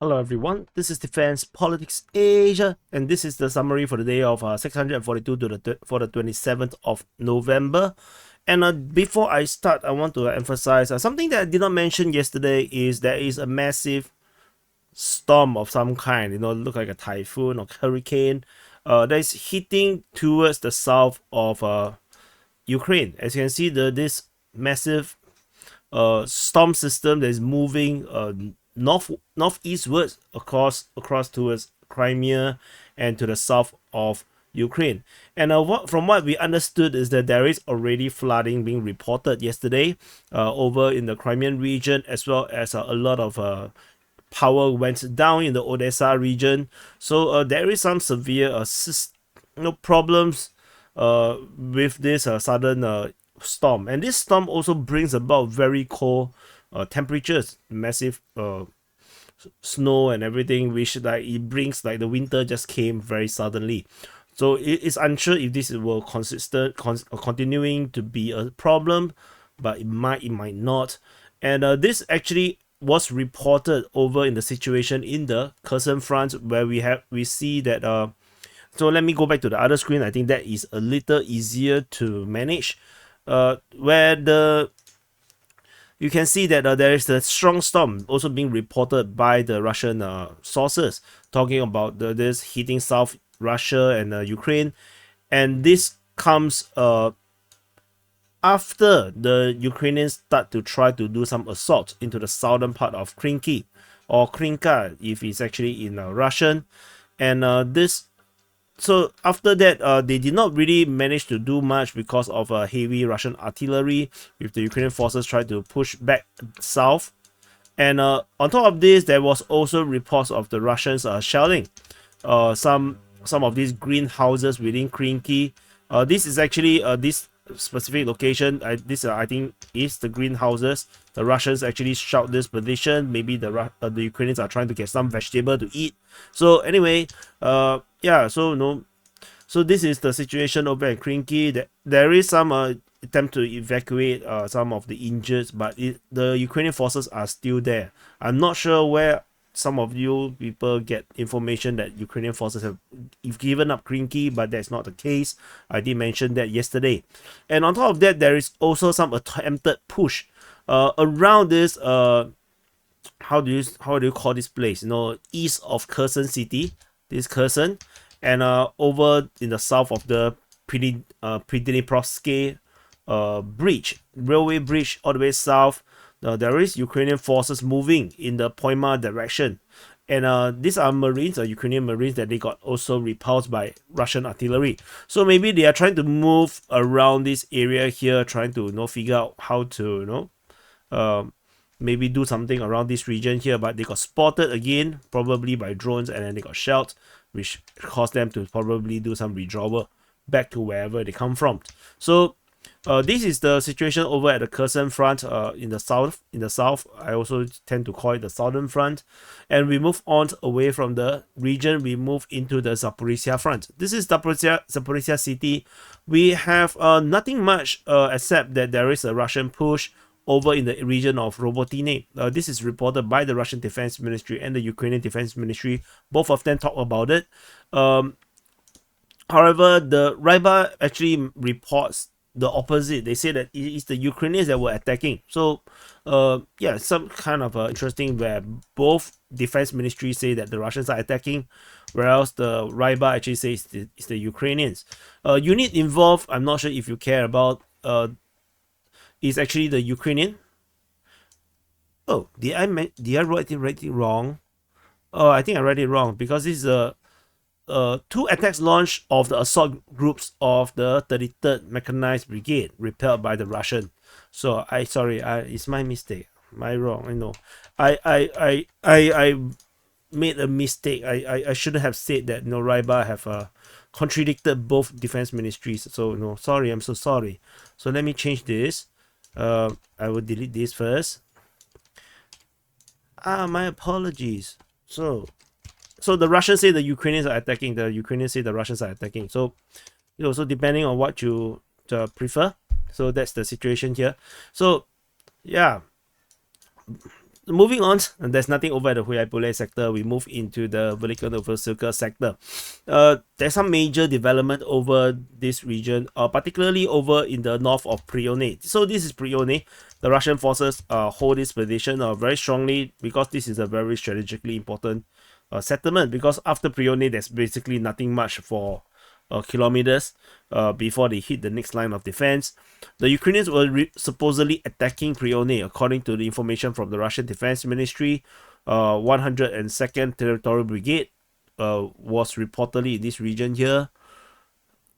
Hello everyone, this is Defense Politics Asia, and this is the summary for the day of 642 for the 27th of November. And before I start, I want to emphasize something that I did not mention yesterday is there is a massive storm of some kind, look like a typhoon or hurricane that is hitting towards the south of Ukraine. As you can see, this massive storm system that is moving northeastwards across towards Crimea and to the south of Ukraine. And from what we understood is that there is already flooding being reported yesterday over in the Crimean region, as well as a lot of power went down in the Odessa region. So there is some severe problems with this sudden storm, and this storm also brings about very cold temperatures, massive snow and everything, which it brings the winter just came very suddenly. So it is unsure if this will continuing to be a problem, but it might not. And this actually was reported over in the situation in the Kherson front, where we see that so let me go back to the other screen. I think that is a little easier to manage, where you can see that there is a strong storm also being reported by the Russian sources, talking about this hitting South Russia and Ukraine. And this comes after the Ukrainians start to try to do some assault into the southern part of Krinky, or Krinka if it's actually in Russian. And so after that, they did not really manage to do much because of heavy Russian artillery, with the Ukrainian forces trying to push back south. And on top of this, there was also reports of the Russians shelling some of these greenhouses within Krinky. This is actually this specific location. This I think is the greenhouses. The Russians actually shot this position. Maybe the Ukrainians are trying to get some vegetable to eat. So anyway, yeah, so this is the situation over at Krinky. There is some attempt to evacuate some of the injured, but the Ukrainian forces are still there. I'm not sure where some of you people get information that Ukrainian forces have given up Krinky, but that's not the case. I did mention that yesterday. And on top of that, there is also some attempted push around this how do you call this place, east of Kherson city, this Kherson, and over in the south of the Pridniprovsky railway bridge, all the way south. There is Ukrainian forces moving in the Poima direction, and these are Marines, Ukrainian Marines, that they got also repulsed by Russian artillery. So maybe they are trying to move around this area here, trying to figure out how to maybe do something around this region here, but they got spotted again, probably by drones, and then they got shelled, which caused them to probably do some withdrawal back to wherever they come from. So this is the situation over at the Kherson front in the south. I also tend to call it the southern front. And we move on away from the region. We move into the Zaporizhia front. This is Zaporizhia city. We have nothing much except that there is a Russian push over in the region of Robotine. This is reported by the Russian Defense Ministry and the Ukrainian Defense Ministry. Both of them talk about it. However, the Ryba actually reports the opposite. They say that it's the Ukrainians that were attacking. So yeah, some kind of interesting, where both defense ministries say that the Russians are attacking, whereas the Ryba actually says it's the Ukrainians. Unit involved, I'm not sure if you care about, is actually the Ukrainian. Oh, did I write it wrong? Oh, I think I read it wrong, because this is a two attacks launched of the assault groups of the 33rd Mechanized Brigade repelled by the Russian. So it's my mistake. My wrong. I know. I made a mistake. I shouldn't have said that. Ryba have contradicted both defense ministries. So sorry. I'm so sorry. So let me change this. I will delete this first. My apologies. So the Russians say the Ukrainians are attacking. The Ukrainians say the Russians are attacking. So also depending on what you prefer. So that's the situation here. So yeah, moving on, and there's nothing over at the Huaibule sector. We move into the Velikan Novoselka sector. There's some major development over this region, particularly over in the north of Prione. So this is Prione. The Russian forces hold this position very strongly because this is a very strategically important settlement, because after Prione there's basically nothing much for kilometers before they hit the next line of defense. The Ukrainians were supposedly attacking Prione, according to the information from the Russian Defense Ministry. 102nd Territorial Brigade was reportedly in this region here.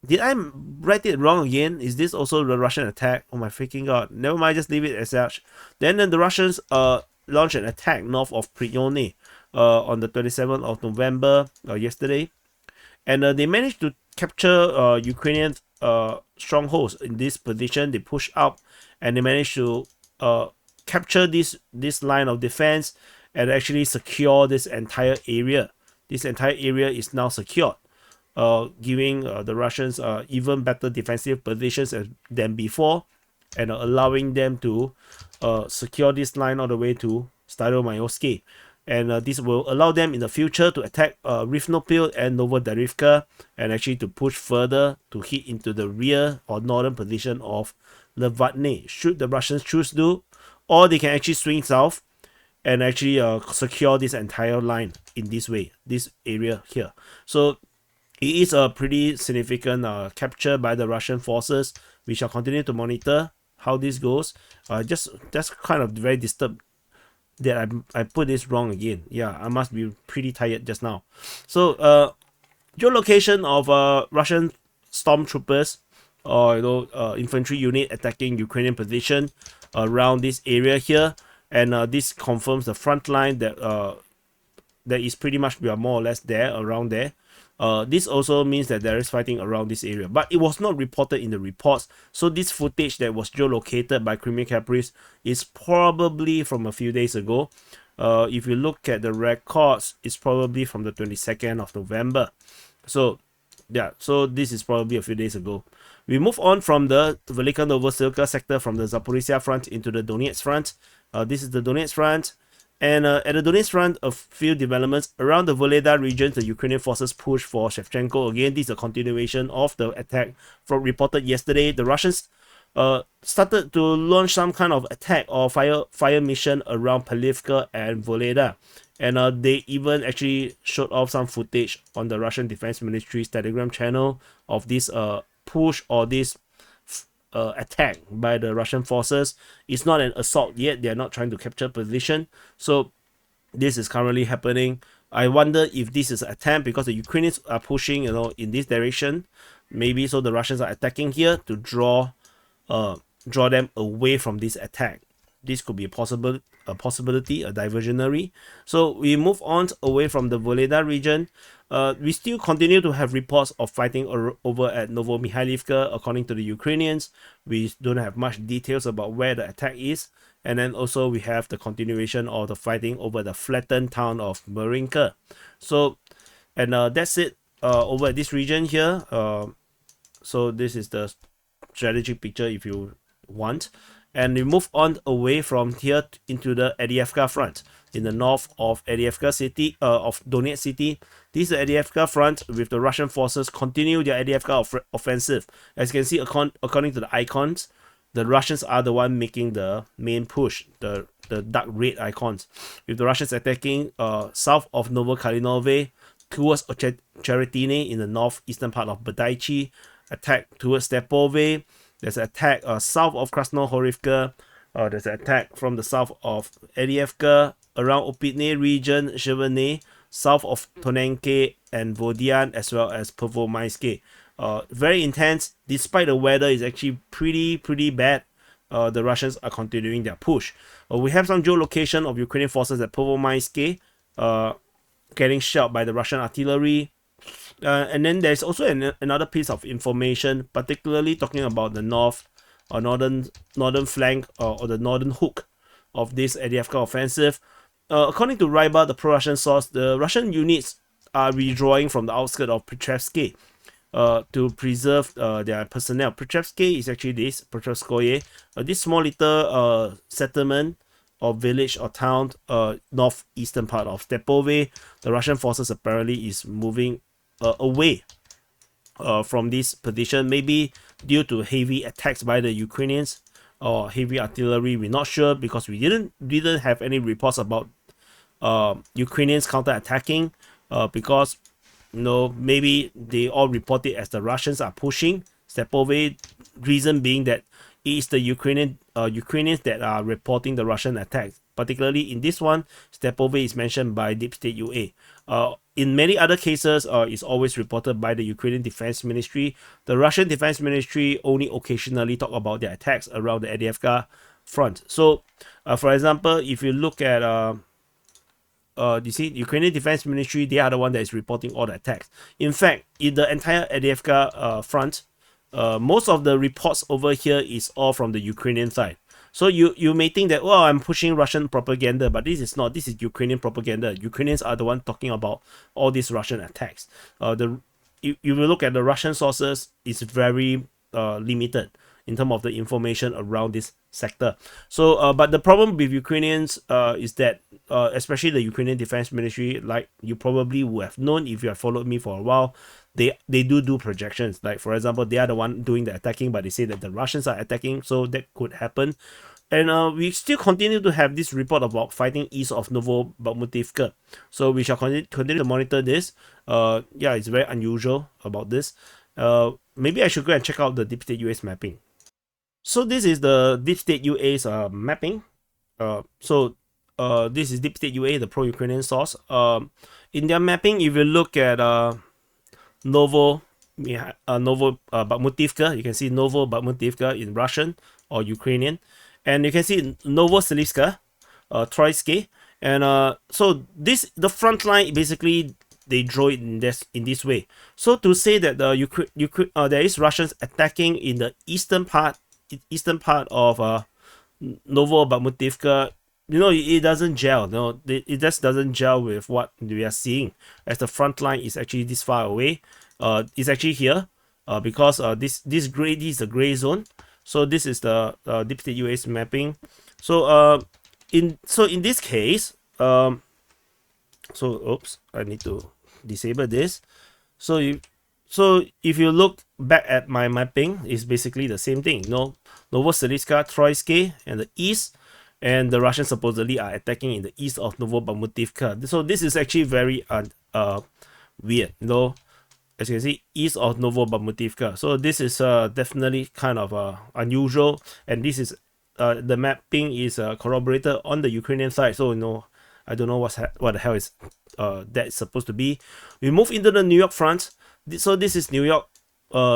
Did I write it wrong again? Is this also the Russian attack? Oh my freaking god. Never mind, just leave it as such. Then the Russians launched an attack north of Prione on the 27th of November, yesterday. And they managed to capture Ukrainian strongholds in this position. They pushed up and they managed to capture this line of defense and actually secure this entire area. This entire area is now secured, giving the Russians even better defensive positions than before, and allowing them to secure this line all the way to Staromayorsky. And this will allow them in the future to attack Rivnopil and Novodarivka, and actually to push further to hit into the rear or northern position of Levatne, should the Russians choose to, or they can actually swing south and actually secure this entire line in this way, this area here. So it is a pretty significant capture by the Russian forces. We shall continue to monitor how this goes. Just kind of very disturbed that I put this wrong again. Yeah, I must be pretty tired just now. So geolocation of Russian stormtroopers or infantry unit attacking Ukrainian position around this area here, and this confirms the front line that that is pretty much, we are more or less there, around there. This also means that there is fighting around this area, but it was not reported in the reports. So this footage that was geolocated by Crimea Caprice is probably from a few days ago. If you look at the records, it's probably from the 22nd of November. So yeah, so this is probably a few days ago. We move on from the Velikan Novoselka sector, from the Zaporizhia front into the Donetsk front. This is the Donetsk front. And at the Donetsk front, a few developments around the Voleda region. The Ukrainian forces push for Shevchenko. Again, this is a continuation of the attack from reported yesterday. The Russians started to launch some kind of attack or fire mission around Palivka and Voleda, and they even actually showed off some footage on the Russian Defense Ministry's Telegram channel of this push or this attack by the Russian forces. It's not an assault yet. They are not trying to capture position. So this is currently happening. I wonder if this is an attempt because the Ukrainians are pushing, in this direction. Maybe so the Russians are attacking here to draw them away from this attack. This could be a possibility, a diversionary. So we move on away from the Voleda region. We still continue to have reports of fighting over at Novomikhailivka. According to the Ukrainians, we don't have much details about where the attack is. And then also we have the continuation of the fighting over the flattened town of Marinka. So, and that's it over at this region here. So this is the strategic picture if you want. And we move on away from here into the Avdiivka front in the north of Avdiivka city, of Donetsk city. This is the Avdiivka front, with the Russian forces continue their Avdiivka offensive. As you can see, according to the icons, the Russians are the one making the main push, the dark red icons, with the Russians attacking south of Novokalinove towards Cheretine in the northeastern part of Badaichi, attack towards Stepove. There's an attack south of Krasnohorivka. There's an attack from the south of Avdiivka, around Opitne region, Shevene, south of Tonenke and Vodian, as well as Pervomaiske. Very intense. Despite the weather is actually pretty bad, the Russians are continuing their push. We have some geolocation of Ukrainian forces at Pervomaiske, getting shelled by the Russian artillery. And then there's also another piece of information, particularly talking about the northern flank or the northern hook of this Avdiivka offensive. According to Ryba, the pro-Russian source, the Russian units are withdrawing from the outskirts of Petrevsky to preserve their personnel. Petrevsky is actually this Petrevskoye, this small little settlement or village or town, northeastern part of Stepove. The Russian forces apparently is moving away from this position, maybe due to heavy attacks by the Ukrainians or heavy artillery. We're not sure because we didn't have any reports about Ukrainians counter-attacking, because maybe they all report it as the Russians are pushing Stepove. Reason being that it is the Ukrainians that are reporting the Russian attacks. Particularly in this one, Stepove is mentioned by Deep State UA. In many other cases, it's always reported by the Ukrainian Defense Ministry. The Russian Defense Ministry only occasionally talk about their attacks around the Avdiivka front. So, for example, if you look at you see, Ukrainian Defense Ministry, they are the one that is reporting all the attacks. In fact, in the entire Avdiivka front, most of the reports over here is all from the Ukrainian side. So you may think that, well, I'm pushing Russian propaganda, but this is not. This is Ukrainian propaganda. Ukrainians are the one talking about all these Russian attacks. If you look at the Russian sources, it's very limited in terms of the information around this sector. So, but the problem with Ukrainians is that, especially the Ukrainian Defense Ministry, like you probably would have known if you have followed me for a while, they do projections. Like, for example, they are the one doing the attacking, but they say that the Russians are attacking, so that could happen. And we still continue to have this report about fighting east of Novobakhmutivka. So we shall continue to monitor this. Yeah, it's very unusual about this. Maybe I should go and check out the Deep State UA's mapping. So this is the Deep State UA's mapping. This is Deep State UA, the pro-Ukrainian source. In their mapping, if you look at Novobakhmutivka, you can see Novobakhmutivka in Russian or Ukrainian, and you can see Novoselivska, Troitsky, and so the front line basically they draw it in this way. So to say that there is Russians attacking in the eastern part of Novobakhmutivka, it doesn't gel. It just doesn't gel with what we are seeing, as the front line is actually this far away. It's actually here, because this is the gray zone. So this is the Deep State UA's mapping. So in this case, oops, I need to disable this. So if you look back at my mapping, it's basically the same thing. Novoselivska, Troitsky, and the east, and the Russians supposedly are attacking in the east of Novobakhmutivka. So this is actually very weird. As you can see, east of Novobakhmutivka. So this is definitely kind of unusual, and this is the mapping is corroborated on the Ukrainian side. So I don't know what the hell is that is supposed to be. We move into the New York front. So this is New York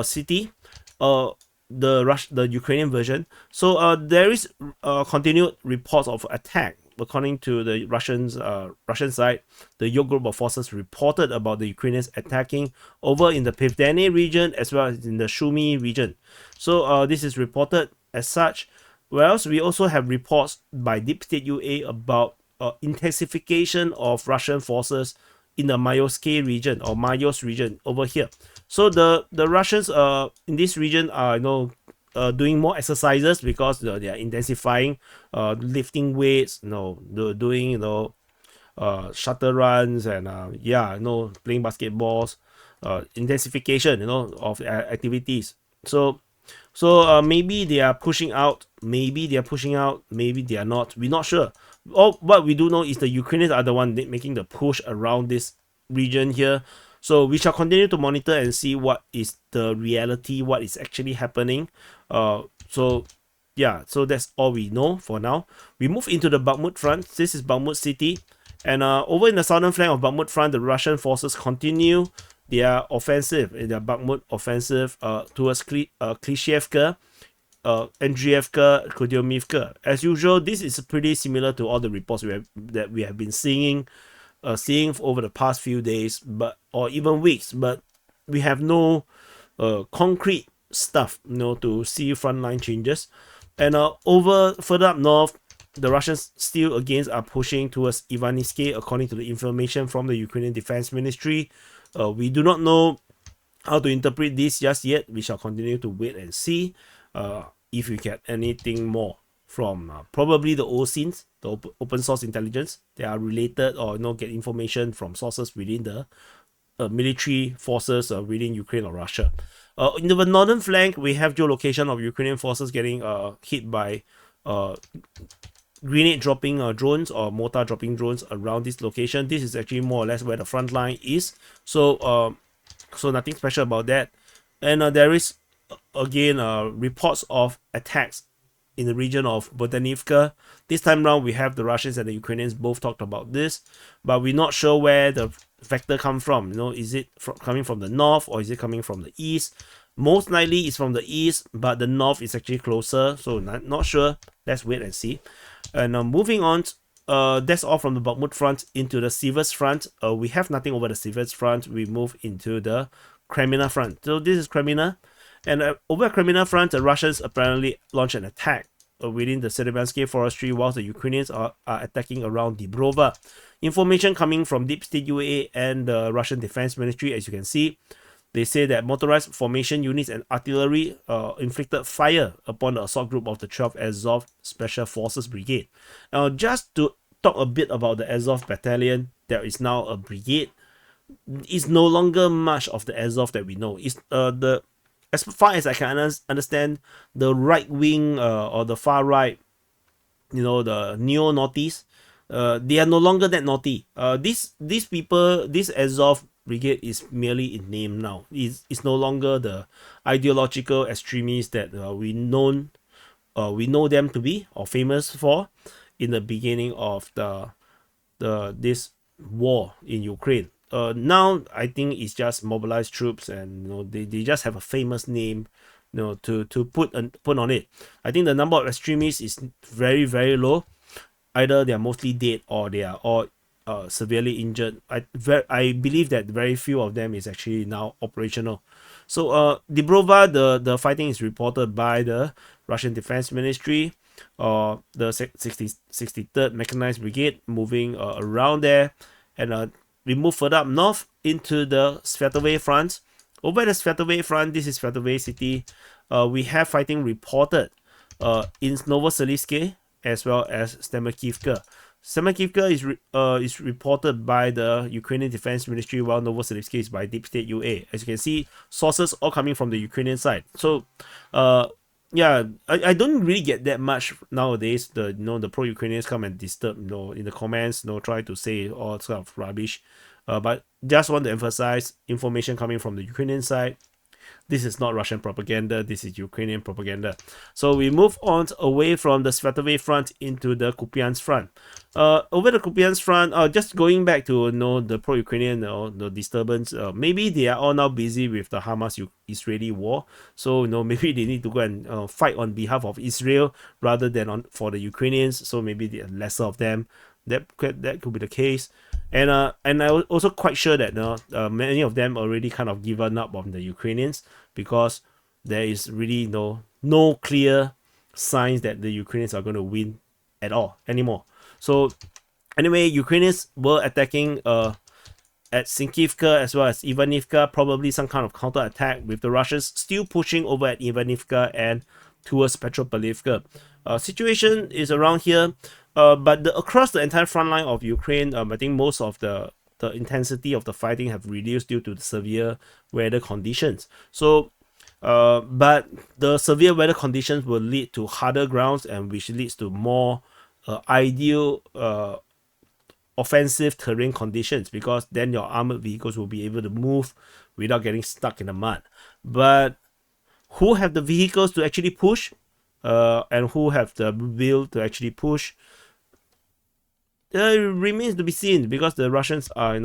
City, the Ukrainian version. So there is continued reports of attack. According to the Russian side, the York group of forces reported about the Ukrainians attacking over in the Pivdene region as well as in the Sumy region. So this is reported as such. Whereas we also have reports by Deep State UA about intensification of Russian forces in the Mayorsky region or Mayos region over here. So the Russians in this region are doing more exercises because they are intensifying, lifting weights, doing shuttle runs, and playing basketballs, intensification of activities. So maybe they are pushing out, maybe they are not. We're not sure. All what we do know is the Ukrainians are the one making the push around this region here. So we shall continue to monitor and see what is the reality, what is actually happening. So that's all we know for now. We move into the Bakhmut front. This is Bakhmut city, and over in the southern flank of Bakhmut front, the Russian forces continue their offensive, in their Bakhmut offensive towards Klishevka, Andriivka, Kudyumivka. As usual, this is pretty similar to all the reports that we have been seeing over the past few days, or even weeks. But we have no concrete stuff, to see frontline changes. And further up north, the Russians still again are pushing towards Ivanytsky, according to the information from the Ukrainian Defense Ministry. We do not know how to interpret this just yet. We shall continue to wait and see if we get anything more from probably the OSINT, the open source intelligence. They are related, or get information from sources within the military forces within Ukraine or Russia. In the northern flank, we have geolocation of Ukrainian forces getting hit by grenade dropping drones or mortar dropping drones around this location. This is actually more or less where the front line is. So nothing special about that. And there is again reports of attacks in the region of Bodanivka. This time around, we have the Russians and the Ukrainians both talked about this, but we're not sure where the vector come from. Is it coming from the north, or is it coming from the east? Most likely it's from the east, but the north is actually closer, so not sure. Let's wait and see. And moving on, that's all from the Bakhmut front. Into the Siversk front, we have nothing over the Siversk front. We move into the Kreminna front. So this is Kreminna. And over at Kreminna front, the Russians apparently launched an attack within the Serebiansky forestry, whilst the Ukrainians are attacking around Dibrova. Information coming from Deep State UA and the Russian Defense Ministry, as you can see. They say that motorized formation units and artillery inflicted fire upon the assault group of the 12th Azov Special Forces Brigade. Now, just to talk a bit about the Azov Battalion, there is now a brigade. It's no longer much of the Azov that we know. It's as far as I can understand, the right wing or the far right, the neo-Nazis, they are no longer that naughty. These people, this Azov brigade is merely in name now. It's no longer the ideological extremists that we know them to be or famous for in the beginning of this war in Ukraine. Now I think it's just mobilized troops, and they just have a famous name, to put on it. I think the number of extremists is very, very low. Either they are mostly dead or they are all severely injured. I believe that very few of them is actually now operational. So Dibrova, the fighting is reported by the Russian Defense Ministry, the 63rd Mechanized Brigade moving around there, and we move further up north into the Svetove front. Over the Svetove front, this is Svetove city. We have fighting reported in Novoselivske as well as Stemakivka. Stemakivka is reported by the Ukrainian Defense Ministry, while Novoselivske is by Deep State UA. As you can see, sources all coming from the Ukrainian side. So, yeah, I don't really get that much nowadays. The pro-Ukrainians come and disturb, in the comments, try to say all sort of rubbish. But just want to emphasize information coming from the Ukrainian side. This is not Russian propaganda. This is Ukrainian propaganda. So we move on away from the Svetove front into the Kupiansk front. Over the Kupiansk front, just going back to the pro-Ukrainian the disturbance. Maybe they are all now busy with the Hamas-Israeli war. So maybe they need to go and fight on behalf of Israel rather than for the Ukrainians. So maybe there are lesser of them. That could be the case. And I'm also quite sure that many of them already kind of given up on the Ukrainians, because there is really no clear signs that the Ukrainians are going to win at all anymore. So anyway, Ukrainians were attacking at Sinkivka as well as Ivanivka, probably some kind of counter-attack, with the Russians still pushing over at Ivanivka and towards Petropavlivka. Situation is around here. But across the entire front line of Ukraine, I think most of the intensity of the fighting have reduced due to the severe weather conditions. So, but the severe weather conditions will lead to harder grounds, and which leads to more ideal offensive terrain conditions, because then your armored vehicles will be able to move without getting stuck in the mud. But who have the vehicles to actually push, and who have the will to actually push? It remains to be seen, because the Russians are,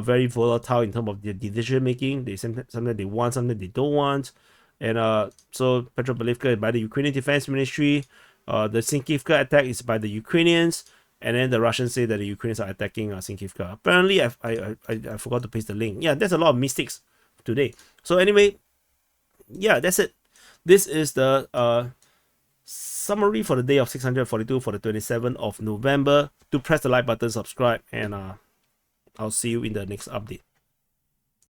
very volatile in terms of their decision making. Sometimes they want, sometimes they don't want. And so Petropavlivka is by the Ukrainian Defense Ministry. The Sinkivka attack is by the Ukrainians, and then the Russians say that the Ukrainians are attacking Sinkivka. Apparently, I forgot to paste the link. Yeah, there's a lot of mistakes today. So anyway, yeah, that's it. This is the summary for the day of 642 for the 27th of November. Do press the like button, subscribe, and I'll see you in the next update.